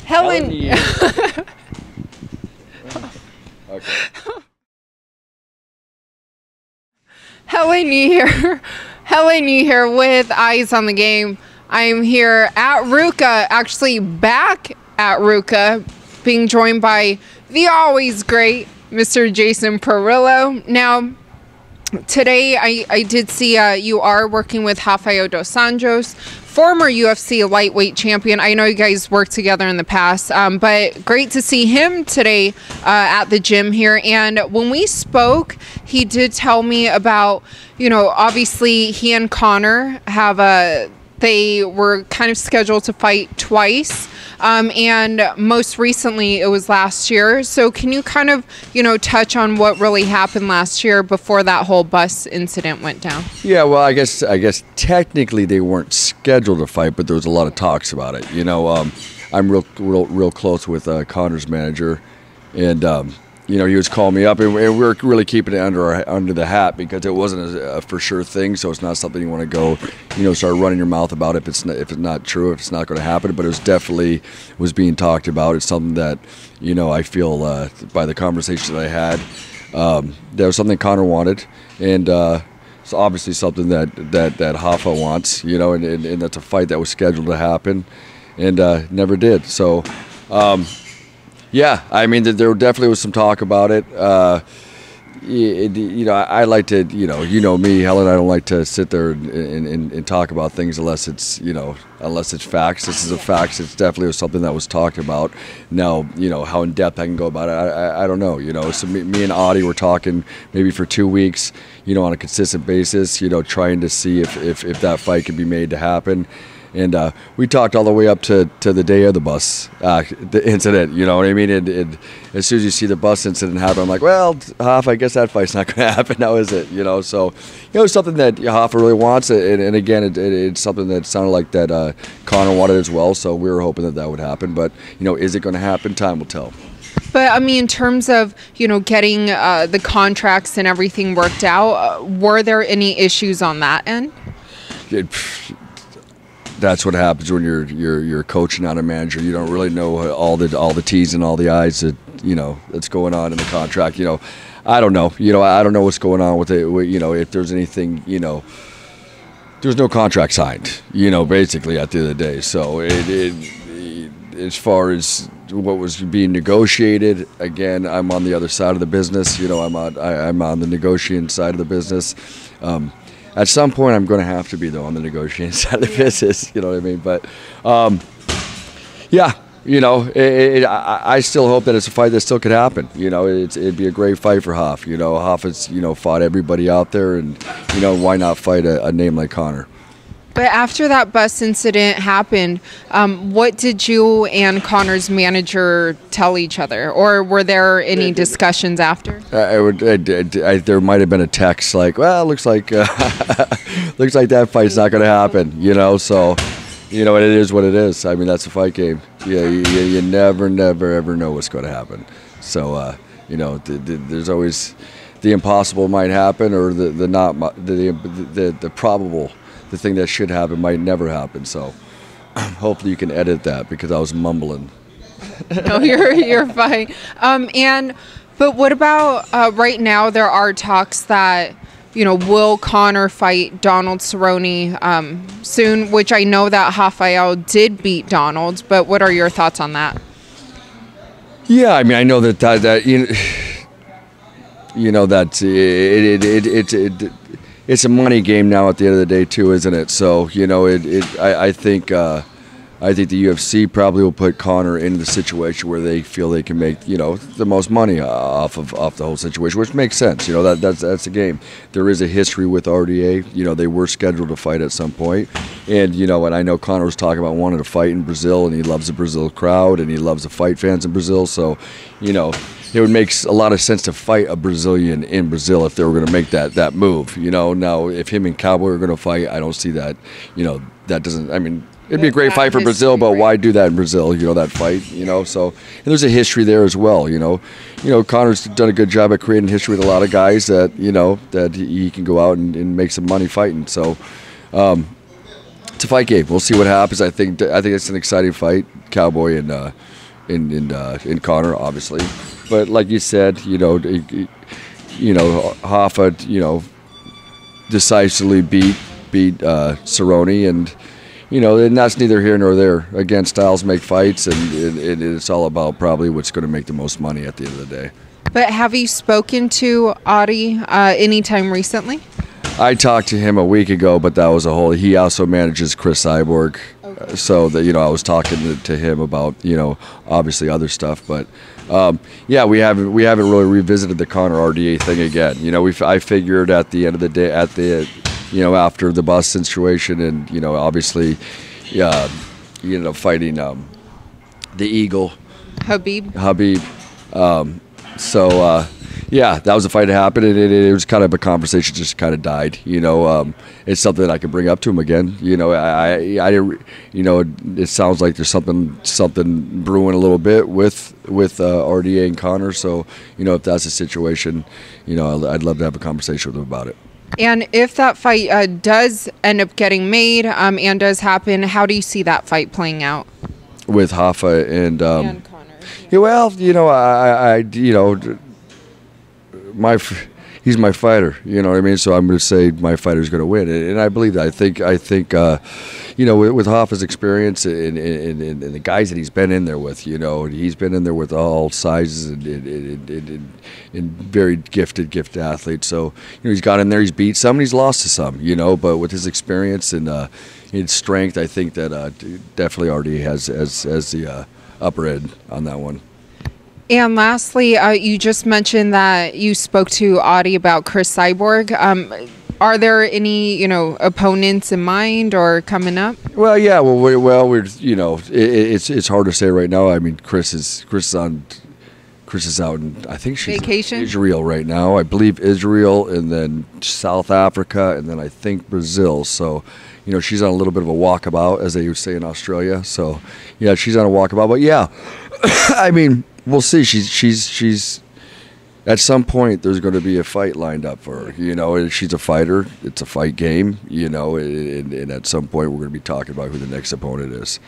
Helen. Okay. Helen here. Helen here with Eyes on the Game. I'm here at RVCA, actually back at RVCA, being joined by the always great Mr. Jason Parillo. Now, today I did see you are working with Rafael Dos Anjos, former UFC lightweight champion. I know you guys worked together in the past, but great to see him today at the gym here. And when we spoke, he did tell me about, you know, obviously he and Conor have they were kind of scheduled to fight twice. And most recently it was last year. So can you kind of, you know, touch on what really happened last year before that whole bus incident went down? Yeah, well, I guess technically they weren't scheduled to fight, but there was a lot of talks about it. You know, I'm real close with Conor's manager, and you know, he was calling me up, and we were really keeping it under the hat because it wasn't a for sure thing. So it's not something you want to go, you know, start running your mouth about if it's not true, if it's not going to happen. But it was definitely being talked about. It's something that, you know, I feel by the conversation that I had, there was something Conor wanted, and it's obviously something that Rafa wants, you know, and that's a fight that was scheduled to happen, and never did. So. Yeah, I mean, there definitely was some talk about it. You know, I like to, you know me, Helen. I don't like to sit there and talk about things unless it's, you know, unless it's facts. This is a fact. It's definitely was something that was talked about. Now, you know, how in depth I can go about it, I don't know. You know, so me and Audie were talking maybe for 2 weeks, you know, on a consistent basis. You know, trying to see if that fight could be made to happen. And we talked all the way up to the day of the bus the incident, you know what I mean? And as soon as you see the bus incident happen, I'm like, well, Rafa, I guess that fight's not going to happen now, is it? You know, so, you know, it's something that Rafa really wants. And again, it's something that sounded like that Conor wanted as well. So we were hoping that would happen. But, you know, is it going to happen? Time will tell. But, I mean, in terms of, you know, getting the contracts and everything worked out, were there any issues on that end? That's what happens when you're coaching, not a manager. You don't really know all the T's and all the I's that, you know, that's going on in the contract. You know, I don't know. You know, I don't know what's going on with it. You know, if there's anything, you know, there's no contract signed. You know, basically at the end of the day. So as far as what was being negotiated, again, I'm on the other side of the business. You know, I'm on the negotiating side of the business. At some point, I'm going to have to be, though, on the negotiating side of the business. You know what I mean? But, yeah, you know, I still hope that it's a fight that still could happen. You know, it'd be a great fight for Hoff. You know, Hoffa's, you know, fought everybody out there, and, you know, why not fight a name like Conor? But after that bus incident happened, what did you and Conor's manager tell each other? Or were there any discussions after? There might have been a text like, well, looks like that fight's not going to happen, you know? So, you know, it is what it is. I mean, that's a fight game. Yeah, you never, ever know what's going to happen. So, you know, there's always the impossible might happen, or the probable. The thing that should happen might never happen. So hopefully you can edit that because I was mumbling. No, you're fine. But what about right now? There are talks that, you know, will Conor fight Donald Cerrone soon? Which I know that Rafael did beat Donald. But what are your thoughts on that? Yeah, I mean, I know that you know that it's a money game now at the end of the day too, isn't it? So, you know, I think the UFC probably will put Conor into the situation where they feel they can make, you know, the most money off the whole situation, which makes sense. You know, that's the game. There is a history with RDA. You know, they were scheduled to fight at some point, and you know, and I know Conor was talking about wanting to fight in Brazil, and he loves the Brazil crowd, and he loves the fight fans in Brazil. So, you know, it would make a lot of sense to fight a Brazilian in Brazil if they were going to make that move. You know, now if him and Cowboy are going to fight, I don't see that. You know, that doesn't. I mean, it'd be a great fight for Brazil, but why do that in Brazil? You know, that fight. You know, so and there's a history there as well. You know, Conor's done a good job at creating history with a lot of guys that, you know, that he can go out and make some money fighting. So. It's a fight game. We'll see what happens. I think it's an exciting fight, Cowboy and in Conor, obviously. But like you said, Hoffa, decisively beat Cerrone, and and that's neither here nor there. Again, styles make fights, and it's all about probably what's going to make the most money at the end of the day. But have you spoken to Audie anytime recently? I talked to him a week ago, but that was he also manages Cris Cyborg. Okay. So that I was talking to him about obviously other stuff, but yeah, we haven't really revisited the Conor RDA thing again. I figured at the end of the day, after the bus situation, and obviously fighting the Eagle Habib. Yeah, that was a fight that happened, and it was kind of a conversation, just kind of died. It's something that I can bring up to him again. It sounds like there's something brewing a little bit with RDA and Conor. So, if that's the situation, I'd love to have a conversation with him about it. And if that fight does end up getting made and does happen, how do you see that fight playing out? With Hoffa and Conor. Yeah, well, he's my fighter. You know what I mean? So I'm going to say my fighter's going to win, and I believe that. I think with Hoffa's experience and the guys that he's been in there with, he's been in there with all sizes and very gifted athletes. So he's got in there, he's beat some, and he's lost to some. But with his experience and his strength, I think that definitely already has the upper end on that one. And lastly, you just mentioned that you spoke to Audie about Cris Cyborg. Are there any, opponents in mind or coming up? Well, yeah. We're it's hard to say right now. I mean, Cris is out in, I think she's vacation? In Israel right now. I believe Israel, and then South Africa, and then I think Brazil. So, she's on a little bit of a walkabout, as they would say in Australia. So, yeah, she's on a walkabout. But yeah, I mean, we'll see. She's at some point there's going to be a fight lined up for her. She's a fighter. It's a fight game. And at some point we're going to be talking about who the next opponent is.